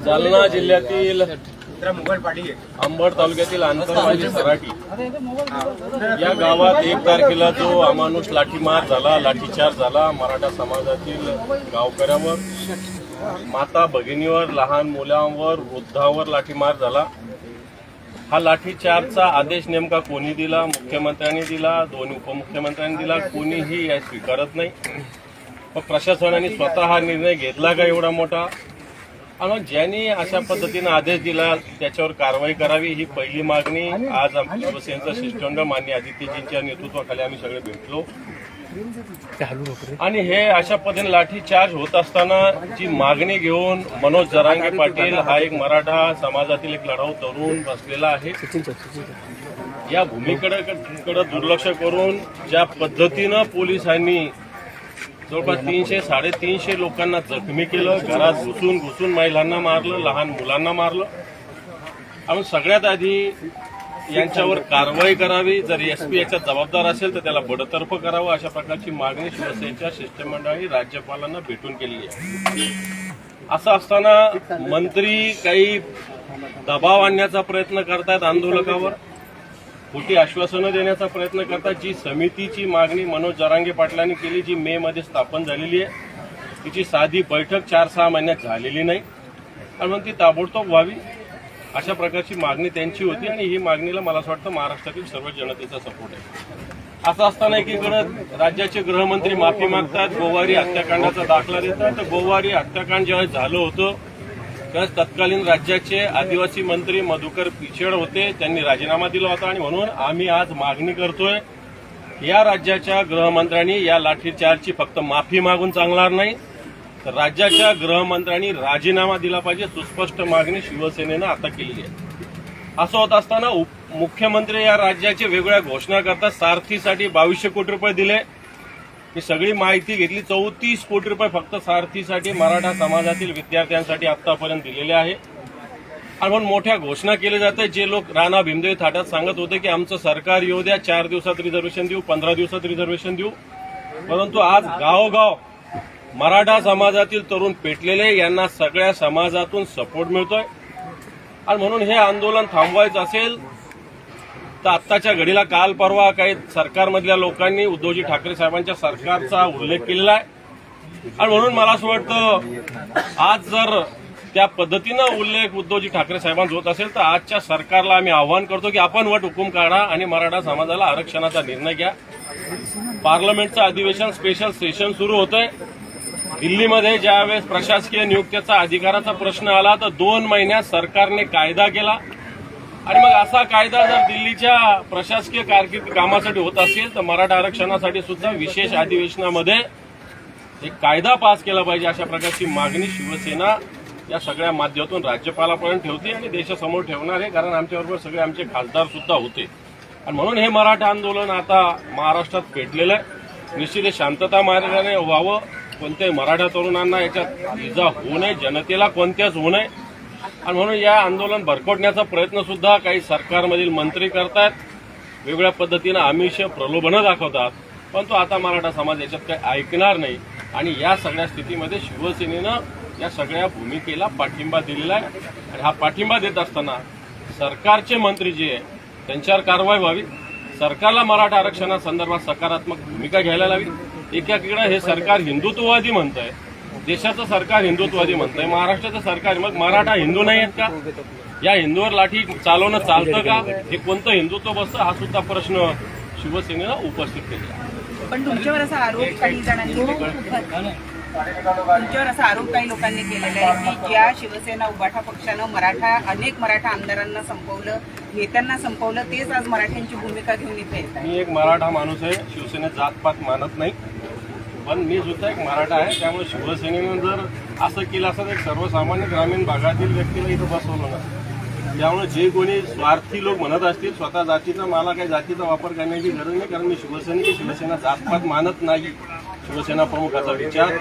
जालना जिल्ह्यातील अंबड तालुक्यातील आंतरवाली सराटी या गावात 1 तारखेला जो अमानुष लाठीमार झाला, लाठीचार झाला मराठा समाजातील गावकऱ्यावर, माता भगिनीवर, लहान मुलांवर, वृद्धांवर लाठीमार झाला। हा लाठीचारचा आदेश नेमका कोणी दिला? मुख्यमंत्र्यांनी दिला, 2 उपमुख्यमंत्र्यांनी दिला, कोणीही या स्वीकारत नाही। पण प्रशासनाने स्वतः हा निर्णय घेतला का एवढा मोठा? आणि ज्यांनी अशा पद्धतीने आदेश दिला त्याच्यावर कारवाई करावी ही पहिली मागणी आज आमच्या शिवसेनेचा शिष्टमंडळ माननीय आदित्यजींच्या नेतृत्वाखाली आम्ही सगळे भेटलो। आणि हे अशा पद्धतीने लाठीचार्ज होत असताना जी मागणी घेऊन मनोज जरांगे पाटील हा एक मराठा समाजातील एक लढाऊ तरुण बसलेला आहे। या भूमिकेकडे दुर्लक्ष करून ज्या पद्धतीनं पोलिसांनी जवळपास 300-350 लोकांना जखमी केलं, घरात घुसून महिलांना मारलं, लहान मुलांना मारलं। आणि सगळ्यात आधी यांच्यावर कारवाई करावी, जर एसपी याच्यात जबाबदार असेल तर त्याला बडतर्फ करावं, अशा प्रकारची मागणी शिवसेनेच्या शिष्टमंडळाने राज्यपालांना भेटून केली आहे। असं असताना मंत्री काही दबाव आणण्याचा प्रयत्न करतायत आंदोलकावर, खोटी आश्वासनं देण्याचा प्रयत्न करतात। जी समितीची मागणी मनोज जरांगे पाटलांनी केली, जी मे मध्ये स्थापन झालेली आहे, तिची साधी बैठक 4-6 महिन्यात झालेली नाही आणि मग ती ताबडतोब व्हावी अशा प्रकारची मागणी त्यांची होती। आणि ही मागणीला मला असं वाटतं महाराष्ट्रातील सर्व जनतेचा सपोर्ट आहे। असं असताना एकीकडे राज्याचे गृहमंत्री माफी मागतात, गोवारी हत्याकांडाचा दाखला देतात। तर गोवारी हत्याकांड जेव्हा झालं होतं त्यावेळेस तत्कालीन राज्याचे आदिवासी मंत्री मधुकर पिचड होते, त्यांनी राजीनामा दिला होता। आणि म्हणून आम्ही आज मागणी करतोय, या राज्याच्या गृहमंत्र्यांनी या लाठीचार्जची फक्त माफी मागून चालणार नाही, तर राज्याच्या गृहमंत्र्यांनी राजीनामा दिला पाहिजे। सुस्पष्ट मागणी शिवसेनेनं आता केली आहे। असं होत असताना मुख्यमंत्री या राज्याचे वेगवेगळ्या घोषणा करतात। सारथीसाठी 2200 कोटी रुपये दिले, ही सगळी माहिती घेतली। 34 कोटी रुपये फक्त सारथीसाठी मराठा समाजातील विद्यार्थ्यांसाठी आतापर्यंत दिलेले आहे। आणि म्हणून मोठ्या घोषणा केल्या जातात। जे लोक राणा भीमदेव थाटात सांगत होते की आमचं सरकार येऊ द्या, 4 दिवसात रिझर्वेशन देऊ, 15 दिवसात रिझर्वेशन देऊ, परंतु आज गावोगाव मराठा समाजातील तरुण पेटलेले, यांना सगळ्या समाजातून सपोर्ट मिळतोय। आणि म्हणून हे आंदोलन थांबवायचं असेल तर आत्ताच्या घडीला काल परवा काही सरकारमधल्या लोकांनी उद्धवजी ठाकरे साहेबांच्या सरकारचा उल्लेख केलेला आहे। आणि म्हणून मला असं वाटतं आज जर त्या पद्धतीनं उल्लेख उद्धवजी ठाकरे साहेबांचा होत असेल तर आजच्या सरकारला आम्ही आवाहन करतो की आपण वट हुकूम काढा आणि मराठा समाजाला आरक्षणाचा निर्णय घ्या। पार्लमेंटचं अधिवेशन स्पेशल सेशन सुरू होतंय। दिल्लीमध्ये ज्यावेळेस प्रशासकीय नियुक्तीचा अधिकाराचा प्रश्न आला तर 2 महिन्यात सरकारने कायदा केला। आणि मग असा कायदा जर दिल्लीच्या प्रशासकीय कारकीर्द कामासाठी होत असेल तर मराठा आरक्षणासाठी सुद्धा विशेष अधिवेशनामध्ये एक कायदा पास केला पाहिजे, अशा प्रकारची मागणी शिवसेना या सगळ्या माध्यमातून राज्यपालापर्यंत ठेवते आणि देशासमोर ठेवणार आहे। कारण आमच्याबरोबर सगळे आमचे खासदार सुद्धा होते आणि म्हणून हे मराठा आंदोलन आता महाराष्ट्रात पेटलेलं आहे। निश्चित शांतता मार्गाने व्हावं, कोणत्याही मराठा तरुणांना याच्यात इजा होऊ नये, जनतेला कोणत्याच होऊ नये। आणि म्हणून या आंदोलन भरकटण्याचा प्रयत्न सुद्धा काही सरकारमधील मंत्री करतात, वेगवेगळ्या पद्धतीनं आमिष प्रलोभनं दाखवतात, परंतु आता मराठा समाज याच्यात काही ऐकणार नाही। आणि या सगळ्या स्थितीमध्ये शिवसेनेनं या सगळ्या भूमिकेला पाठिंबा दिलेला आहे। आणि हा पाठिंबा देत असताना सरकारचे मंत्री जे आहे त्यांच्यावर कारवाई व्हावी, सरकारला मराठा आरक्षणासंदर्भात सकारात्मक भूमिका घ्यायला लावी। एकीकडे हे सरकार हिंदुत्ववादी म्हणतंय, देशाचं सरकार हिंदुत्ववादी म्हणतंय, महाराष्ट्राचं सरकार मग मराठा हिंदू नाही आहेत का? या हिंदूवर लाठी चालवणं चालतं का? हे कोणतं हिंदुत्व बसतं हा सुद्धा प्रश्न शिवसेनेनं उपस्थित केला। पण तुमच्यावर असा आरोप काही जणांनी लोकांनी केलेला आहे की ज्या शिवसेना उबाठा पक्षानं अनेक मराठा आमदारांना संपवलं, नेत्यांना संपवलं, तेच आज मराठ्यांची भूमिका घेऊन इथे येतात। मी एक मराठा माणूस आहे, शिवसेनेत जातपात मानत नाही, पण मी सुद्धा एक मराठा आहे। त्यामुळे शिवसेनेनं जर असं केलं असं एक सर्वसामान्य ग्रामीण भागातील व्यक्तीला इथं बसवलं नसतं। त्यामुळे जे कोणी स्वार्थी लोक म्हणत असतील स्वतः जातीचा, मला काही जातीचा वापर करण्याची गरज नाही, कारण मी शिवसेना जातपात मानत नाही। शिवसेना प्रमुखाचा विचार.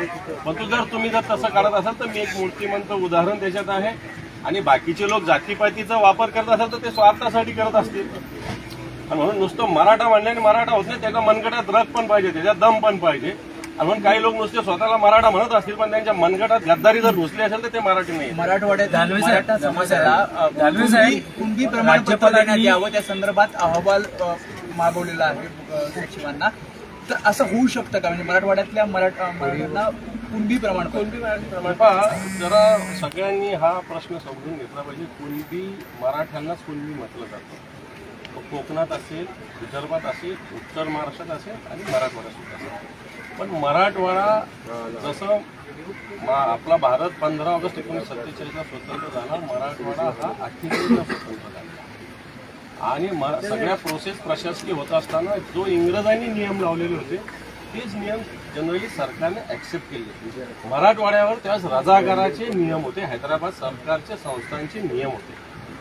परंतु तुम्ही जर तसं काढत असाल तर मी एक मूर्तिमंत उदाहरण त्याच्यात आहे. आणि बाकीचे लोक जातीपातीचा वापर करत असाल तर ते स्वार्थासाठी करत असतील. आणि म्हणून नुसतं मराठा म्हणल्याने मराठा होत नाही, त्याच्या मनगटात रग पण पाहिजे, त्याच्यात दम पण पाहिजे. आणि म्हणून काही लोक नुसते स्वतःला मराठा म्हणत असतील पण त्यांच्या मनगटात गद्दारी जर घुसली असेल तर ते मराठी नाही. मराठवाड्यात मराठा समाजाला कुणबी प्रमाणपत्र देण्यात यावं त्या संदर्भात अहवाल मागवलेला आहे सचिवांना. तर असं होऊ शकतं का? म्हणजे मराठवाड्यातल्या मराठ्यांना कुणबी प्रमाणपत्र जरा सगळ्यांनी हा प्रश्न समजून घेतला पाहिजे. कुणबी मराठ्यांनाच कुणबी म्हटलं जातं. कोकणात असेल, विदर्भात असेल, उत्तर महाराष्ट्रात असेल आणि मराठवाड्यात सुद्धा असेल. पण मराठवाडा जसं आपला भारत 15 ऑगस्ट 1947ला स्वतंत्र झाला, मराठवाडा हा 48ला स्वतंत्र झाला. आणि सगळ्या प्रोसेस प्रशासकीय होत असताना जो इंग्रजांनी नियम लावलेले होते तेच नियम जनरली सरकारने ऍक्सेप्ट केले. मराठवाड्यावर त्यावेळेस रजाकाराचे नियम होते, हैदराबाद सरकारचे संस्थांचे नियम होते.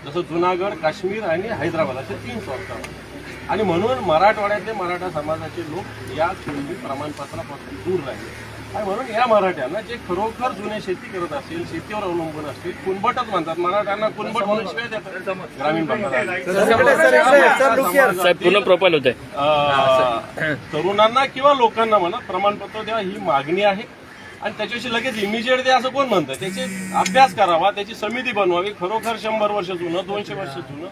जसं जुनागड, काश्मीर आणि हैदराबाद असे 3 संस्था होते. आणि म्हणून मराठवाड्यातले मराठा समाजाचे लोक या कुणबी प्रमाणपत्रापासून दूर राहिले. आणि म्हणून या मराठ्यांना जे खरोखर जुने शेती करत असतील, शेतीवर अवलंबून असतील, कुणबटच म्हणतात. मराठ्यांना कुणबट म्हणून शिवाय देतात ग्रामीण भागात. तरुणांना किंवा लोकांना म्हणा प्रमाणपत्र द्या ही मागणी आहे. आणि त्याच्याशी लगेच इमिजिएट द्या असं कोण म्हणतं? त्याचे अभ्यास करावा, त्याची समिती बनवावी. खरोखर 100 वर्ष जुनं, 200 वर्ष जुनं,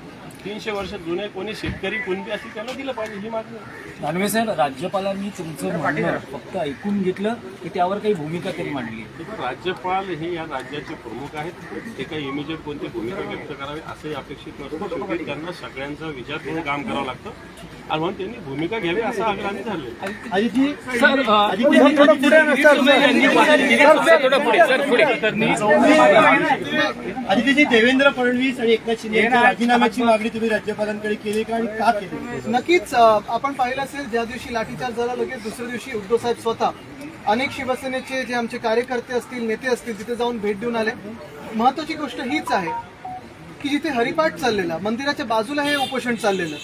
300 वर्ष जुने कोणी शेतकरी कुणबी असतील त्यांना दिलं पाहिजे ही मागणी. दानवे साहेब, राज्यपालांनी तुमचं म्हणणं फक्त ऐकून घेतलं की त्यावर काही भूमिका तरी मांडली? राज्यपाल हे या राज्याचे प्रमुख आहेत. ते काही इमिजिएट कोणती भूमिका व्यक्त करावी असंही अपेक्षित नसतं. शेवटी त्यांना सगळ्यांचा विचार करून काम करावं लागतं. आणि म्हणून त्यांनी भूमिका घ्यावी असं आग्रहाने झालं. आदित्यजी, देवेंद्र फडणवीस आणि एकनाथ शिंदे यांच्या राजीनाम्याची मागणी तुम्ही राज्यपालांकडे केली का आणि का केली? नक्कीच. आपण पाहिलं असेल ज्या दिवशी लाठीचार्ज झाला लगेच दुसऱ्या दिवशी उद्धव साहेब स्वतः अनेक शिवसेनेचे जे आमचे कार्यकर्ते असतील, नेते असतील, तिथे जाऊन भेट देऊन आले. महत्वाची गोष्ट हीच आहे की जिथे हरिपाठ चाललेला, मंदिराच्या बाजूला हे उपोषण चाललेलं,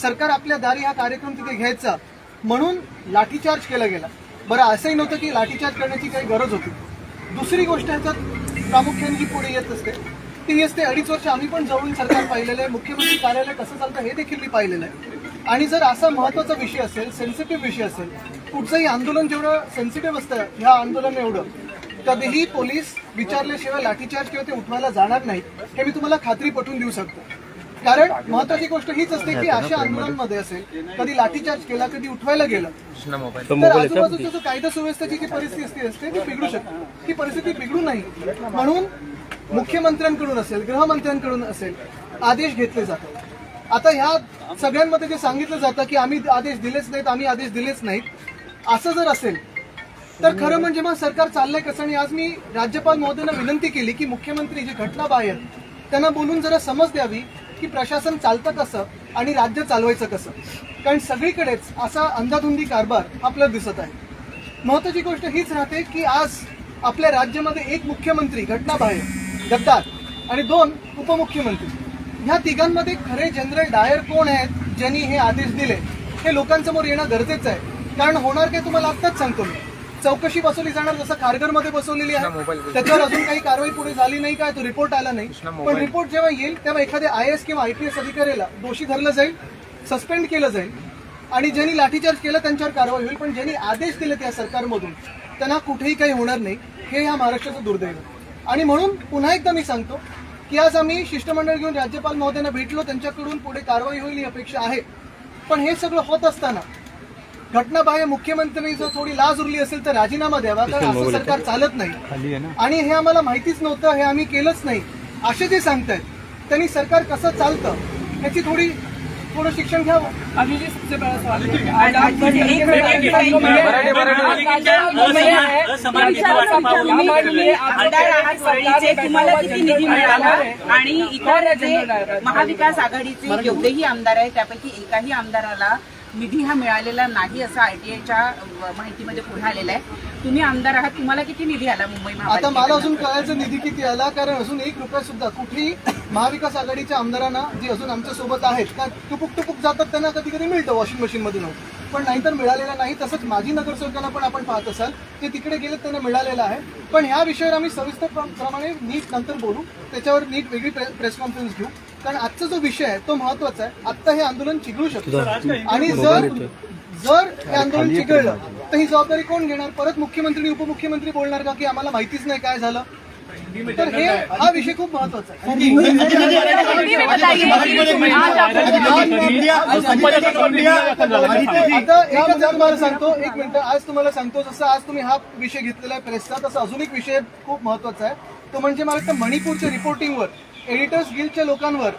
सरकार आपल्या दारी हा कार्यक्रम तिथे घ्यायचा म्हणून लाठीचार्ज केला गेला. बरं, असंही नव्हतं की लाठीचार्ज करण्याची काही गरज होती. दुसरी गोष्ट ह्याच्यात प्रामुख्याने जी पुढे येत असते ती ही असते, 2.5 वर्ष आम्ही पण जवळून सरकार पाहिलेलं आहे, मुख्यमंत्री कार्यालय कसं चालतं हे देखील मी पाहिलेलं आहे. आणि जर असा महत्वाचा विषय असेल, सेन्सिटिव्ह विषय असेल, कुठचंही आंदोलन जेवढं सेन्सिटिव्ह असतं ह्या आंदोलन एवढं, कधीही पोलीस विचारल्याशिवाय लाठीचार्ज किंवा ते उठवायला जाणार नाहीत हे मी तुम्हाला खात्री पटवून देऊ शकतो. कारण महत्वाची गोष्ट हीच असते की अशा आंदोलनांमध्ये असेल, कधी लाठीचार्ज केला, कधी उठवायला गेलं तर आजूबाजूचा जो कायदा सुव्यवस्थेची जी परिस्थिती असते ती बिघडू शकते. ती परिस्थिती बिघडू नाही म्हणून मुख्यमंत्र्यांकडून असेल, गृहमंत्र्यांकडून असेल आदेश घेतले जातात. आता ह्या सगळ्यांमध्ये जे सांगितलं जातं की आम्ही आदेश दिलेच नाहीत, आम्ही आदेश दिलेच नाहीत, असं जर असेल तर खरं म्हणजे मग सरकार चाललंय कसं? आणि आज मी राज्यपाल महोदयांना विनंती केली की मुख्यमंत्री जे घटनाबाह्य त्यांना बोलून जरा समज द्यावी की प्रशासन चालतं कसं आणि राज्य चालवायचं कसं. कारण सगळीकडेच असा अंधाधुंदी कारभार आपल्याला दिसत आहे. महत्वाची गोष्ट हीच राहते की आज आपल्या राज्यामध्ये एक मुख्यमंत्री घटनाबाह्य, गद्दार आणि 2 उपमुख्यमंत्री, ह्या तिघांमध्ये खरे जनरल डायर कोण आहेत ज्यांनी हे आदेश दिले हे लोकांसमोर येणं गरजेचं आहे. कारण होणार काय तुम्हाला आत्ताच सांगतो मी, चौकशी बसवली जाणार जसं खारघरमध्ये बसवलेली आहे, त्याच्यावर अजून काही कारवाई पुढे झाली नाही काय, तो रिपोर्ट आला नाही. पण रिपोर्ट जेव्हा येईल तेव्हा एखाद्या IAS किंवा IPS अधिकाऱ्याला दोषी धरलं जाईल, सस्पेंड केलं जाईल आणि ज्यांनी लाठीचार्ज केलं त्यांच्यावर कारवाई होईल. पण ज्यांनी आदेश दिले त्या सरकारमधून त्यांना कुठेही काही होणार नाही. हे ह्या महाराष्ट्राचं दुर्दैव. आणि म्हणून पुन्हा एकदा मी सांगतो की आज आम्ही शिष्टमंडळ घेऊन राज्यपाल महोदयांना भेटलो, त्यांच्याकडून पुढे कारवाई होईल ही अपेक्षा आहे. पण हे सगळं होत असताना घटनाबाह्य मुख्यमंत्री जर थोडी लाज उरली असेल तर राजीनामा द्यावा, कारण असं सरकार चालत नाही. आणि हे आम्हाला माहितीच नव्हतं, हे आम्ही केलंच नाही असे जे सांगतायत त्यांनी सरकार कसं चालतं ह्याची थोडं शिक्षण घ्यावं. तुम्हाला किती निधी मिळाला आणि इतर जे महाविकास आघाडीचे जेवढेही आमदार आहेत त्यापैकी एकाही आमदाराला निधी हा मिळालेला नाही असं RTIच्या माहितीमध्ये पुढे आलेलं आहे. तुम्ही आमदार आहात, तुम्हाला किती निधी आला मुंबई आता मला अजून कळायचं निधी किती आला, कारण अजून 1 रुपया सुद्धा कुठेही महाविकास आघाडीच्या आमदारांना जे अजून आमच्या सोबत आहेत टुपुक टुपुक जातात त्यांना कधी कधी मिळतं वॉशिंग मशीन मध्ये. पण नाहीतर मिळालेला नाही. तसंच माजी नगरसेवकांना पण आपण पाहत असाल ते तिकडे गेले त्यांना मिळालेला आहे. पण ह्या विषयावर आम्ही सविस्तर प्रमाणे नीट नंतर बोलू, त्याच्यावर नीट वेगळी प्रेस कॉन्फरन्स घेऊ, कारण आजचा जो विषय आहे तो महत्वाचा आहे. आत्ता हे आंदोलन चिघळू शकतं आणि जर हे आंदोलन चिघळलं तर ही जबाबदारी कोण घेणार? परत मुख्यमंत्री उपमुख्यमंत्री बोलणार का की आम्हाला माहितीच नाही काय झालं? तर हा विषय खूप महत्वाचा आहे. आता एकच तुम्हाला सांगतो, एक मिनिट, आज तुम्हाला सांगतो, जसं आज तुम्ही हा विषय घेतलेला आहे प्रेसचा, तसं अजून एक विषय खूप महत्वाचा आहे. तो म्हणजे मला वाटतं मणिपूरच्या रिपोर्टिंगवर एडिटर्स गिल्डच्या लोकांवर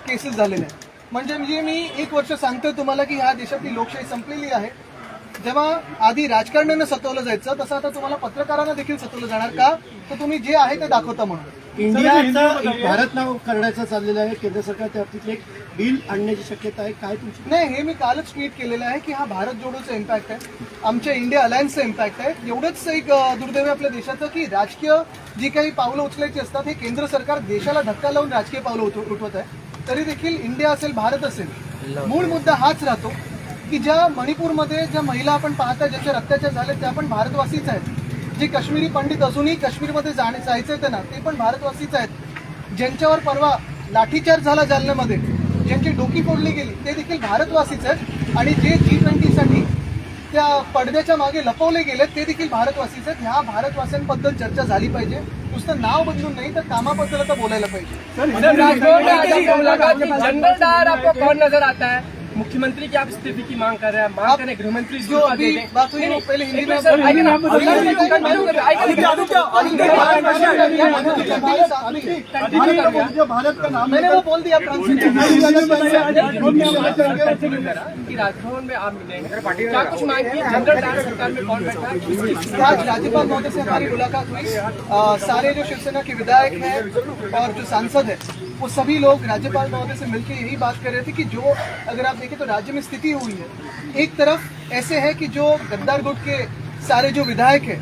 केसेस झालेले आहेत. म्हणजे मी 1 वर्ष सांगतोय तुम्हाला की ह्या देशातली लोकशाही संपलेली आहे. जेव्हा आधी राजकारण्यांना सतवलं जायचं, तसं आता तुम्हाला पत्रकारांना देखील सतवलं जाणार का? तर तुम्ही जे आहे ते दाखवता म्हणून. इंडियाचा भारत नाव करण्याचं चाललेलं आहे. केंद्र सरकार त्या बाबतीत एक बिल आणण्याची शक्यता आहे. काय तुमची? नाही, हे मी कालच ट्विट केलेलं आहे की हा भारत जोडोचा इम्पॅक्ट आहे, आमच्या इंडिया अलायन्सचा इम्पॅक्ट आहे. एवढंच एक दुर्दैव आहे आपल्या देशाचं की राजकीय जी काही पावलं उचलायची असतात हे केंद्र सरकार देशाला धक्का लावून राजकीय पावलं उठवत आहे. तरी देखील इंडिया असेल, भारत असेल, मूळ मुद्दा हाच राहतो की ज्या मणिपूरमध्ये ज्या महिला आपण पाहता ज्याच्यावर अत्याचार झाले त्या पण भारतवासीच आहेत. जे काश्मीरी पंडित अजूनही काश्मीरमध्ये जायचं त्यांना ते पण भारतवासीच आहेत. ज्यांच्यावर परवा लाठीचार्ज झाला जालन्यामध्ये, ज्यांची डोकी फोडली गेली ते देखील भारतवासीच आहेत. आणि जे G20 साठी त्या पडद्याच्या मागे लपवले गेले ते देखील भारतवासीच आहेत. ह्या भारतवासियांबद्दल चर्चा झाली पाहिजे. नुसतं नाव बदलून नाही तर कामाबद्दल आता बोलायला पाहिजे. जनरल डायर आपको कौन नजर आता है? मुख्यमंत्री की आप इस्तीफे की मांग कर रहे हैं, मांग करें, गृहमंत्री जो अभी बात हुई वो पहले हिंदी में भारत का नाम मैंने वो बोल दिया कि राजभवन में आप मिलेंगे, क्या कुछ मांग की? जनरल डायर सरकार में कौन बैठा है? आज राज्यपाल महोदय से हमारी मुलाकात हुई. सारे जो शिवसेना के विधायक हैं और जो सांसद है वो सभी लोग राज्यपाल महोदय से मिलकर यही बात कर रहे थे कि जो अगर आप देखें तो राज्य में स्थिति हुई है, एक तरफ ऐसे है कि जो गद्दार गुट के सारे जो विधायक हैं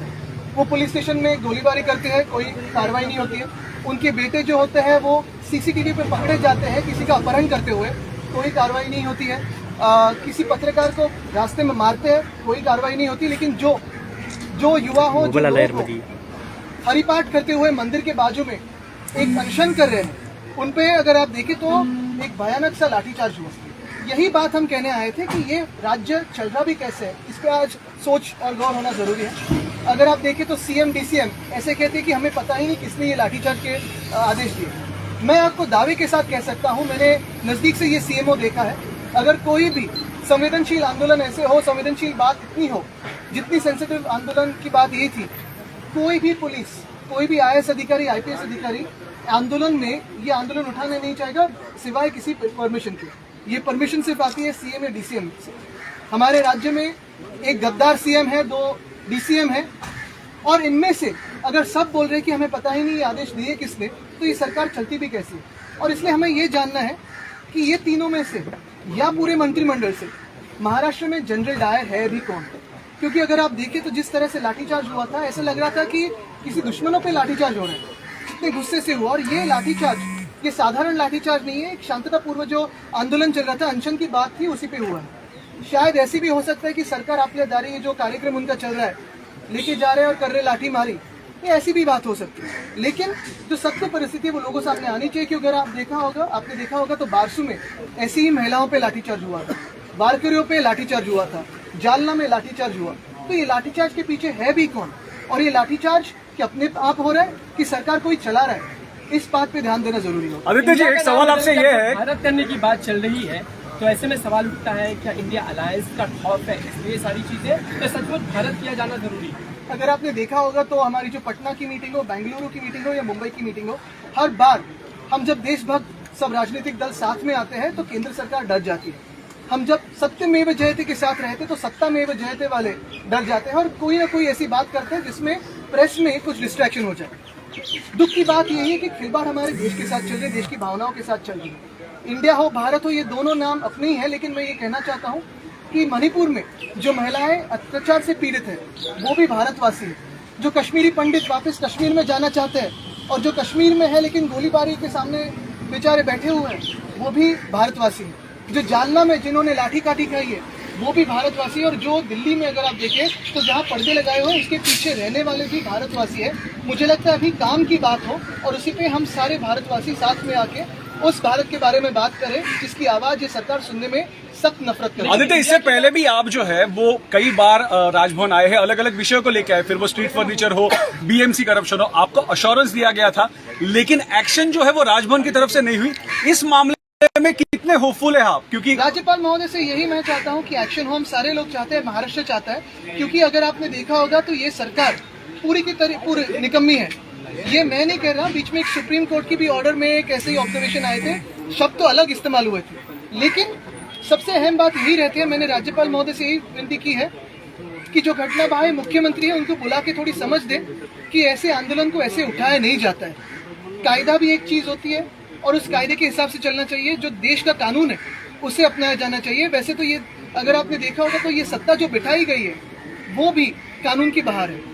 वो पुलिस स्टेशन में गोलीबारी करते हैं, कोई कार्रवाई नहीं होती है. उनके बेटे जो होते हैं वो CCTV पे पकड़े जाते हैं किसी का अपहरण करते हुए, कोई कार्रवाई नहीं होती है. किसी पत्रकार को रास्ते में मारते हैं, कोई कार्रवाई नहीं होती. लेकिन जो युवा हो जो हरिपाठ करते हुए मंदिर के बाजू में एक अनशन कर रहे हैं, उन पे अगर आप देखें तो एक भयानक सा लाठीचार्ज हुआ. यही बात हम कहने आए थे कि ये राज्य चल रहा भी कैसे है, इस पे आज सोच और गौर होना जरूरी है. अगर आप देखें तो CM DCM ऐसे कहते हैं कि हमें पता ही नहीं किसने ये लाठीचार्ज के आदेश दिए. मैं आपको दावे के साथ कह सकता हूं, मैंने नजदीक से ये CMO देखा है. अगर कोई भी संवेदनशील आंदोलन ऐसे हो, संवेदनशील बात इतनी हो, जितनी सेंसिटिव आंदोलन की बात यही थी, कोई भी पुलिस, कोई भी IAS अधिकारी, IPS अधिकारी आंदोलन में ये आंदोलन उठाने नहीं चाहेगा सिवाय किसी परमिशन के. ये परमिशन सिर्फ आती है CM या DCM से. हमारे राज्य में एक गद्दार CM है, 2 DCM है, और इनमें से अगर सब बोल रहे हैं कि हमें पता ही नहीं ये आदेश दिए किसने, तो ये सरकार चलती भी कैसी है. और इसलिए हमें ये जानना है कि ये तीनों में से या पूरे मंत्रिमंडल से महाराष्ट्र में जनरल डायर है भी कौन? क्योंकि अगर आप देखें तो जिस तरह से लाठीचार्ज हुआ था ऐसा लग रहा था कि किसी दुश्मनों पे लाठीचार्ज हो रहा है, इतने गुस्से से हुआ. और ये लाठीचार्ज ये साधारण लाठीचार्ज नहीं है, एक शांततापूर्व जो आंदोलन चल रहा था, अनशन की बात थी, उसी पे हुआ है. शायद ऐसी भी हो सकता है कि सरकार आपल्या दारी ये जो कार्यक्रम उनका चल रहा है लेके जा रहे हैं और कर रहे लाठी मारी, ये ऐसी भी बात हो सकती है. लेकिन जो सत्य परिस्थिति है वो लोगों सामने आनी चाहिए. कि अगर आपने देखा होगा तो बारसू में ऐसी ही महिलाओं पे लाठीचार्ज हुआ था, वारकरियों पे लाठीचार्ज हुआ था, जालना में लाठीचार्ज हुआ. तो ये लाठीचार्ज के पीछे है भी कौन, और ये लाठीचार्ज कि अपने आप हो रहा है कि सरकार कोई चला रहा है, इस बात पे ध्यान देना जरूरी होगा. आदित्य जी, एक सवाल आपसे ये है, भारत करने की बात चल रही है तो ऐसे में सवाल उठता है क्या इंडिया अलायंस का खौफ है, इसलिए सारी चीजें तो सचमुच भारत किया जाना जरूरी है? अगर आपने देखा होगा तो हमारी जो पटना की मीटिंग हो, बेंगलुरु की मीटिंग हो या मुंबई की मीटिंग हो, हर बार हम जब देशभक्त सब राजनीतिक दल साथ में आते हैं तो केंद्र सरकार डर जाती है. हम जब सत्यमेव जयते के साथ रहते तो सत्तामेव जयते वाले डर जाते हैं और कोई ना कोई ऐसी बात करते हैं जिसमें प्रेस में कुछ डिस्ट्रैक्शन हो जाए. दुख की बात यही है कि खिलवाड़ हमारे देश के साथ चल रही है, देश की भावनाओं के साथ चल रही है. इंडिया हो, भारत हो, ये दोनों नाम अपने ही है. लेकिन मैं ये कहना चाहता हूँ कि मणिपुर में जो महिलाएं अत्याचार से पीड़ित है वो भी भारतवासी है. जो कश्मीरी पंडित वापस कश्मीर में जाना चाहते हैं और जो कश्मीर में है लेकिन गोलीबारी के सामने बेचारे बैठे हुए हैं वो भी भारतवासी हैं. जो जालना में जिन्होंने लाठी काठी खाई है वो भी भारतवासी, और जो दिल्ली में अगर आप देखें तो जहाँ पर्दे लगाए हुए हैं उसके पीछे रहने वाले भी भारतवासी है। मुझे लगता है अभी काम की बात हो और उसी पे हम सारे भारतवासी साथ में आके उस भारत के बारे में बात करें जिसकी आवाज ये सरकार सुनने में सख्त नफरत करे। आदित्य, इससे पहले भी आप जो है वो कई बार राजभवन आए हैं, अलग अलग विषयों को लेकर आए, फिर वो स्ट्रीट फर्नीचर हो, बीएमसी करप्शन हो, आपको अश्योरेंस दिया गया था, लेकिन एक्शन जो है वो राजभवन की तरफ से नहीं हुई। इस मामले में कितने होपफुल है आप? क्योंकि राज्यपाल महोदय से यही मैं चाहता हूं कि एक्शन हो, हम सारे लोग चाहते हैं, महाराष्ट्र चाहता है, क्योंकि अगर आपने देखा होगा तो ये सरकार पूरी की तरह पूरी निकम्मी है। ये मैं नहीं कह रहा, बीच में एक सुप्रीम कोर्ट की भी ऑर्डर में एक ऐसे ही ऑब्जर्वेशन आए थे, शब्द तो अलग इस्तेमाल हुए थे, लेकिन सबसे अहम बात यही रहती है, मैंने राज्यपाल महोदय से यही विनती की है कि जो घटना बाहर मुख्यमंत्री है उनको बुला के थोड़ी समझ दे कि ऐसे आंदोलन को ऐसे उठाया नहीं जाता है। कायदा भी एक चीज होती है और उस कायदे के हिसाब से चलना चाहिए, जो देश का कानून है उसे अपनाया जाना चाहिए। वैसे तो ये अगर आपने देखा होगा तो ये सत्ता जो बिठाई गई है वो भी कानून की बाहर है।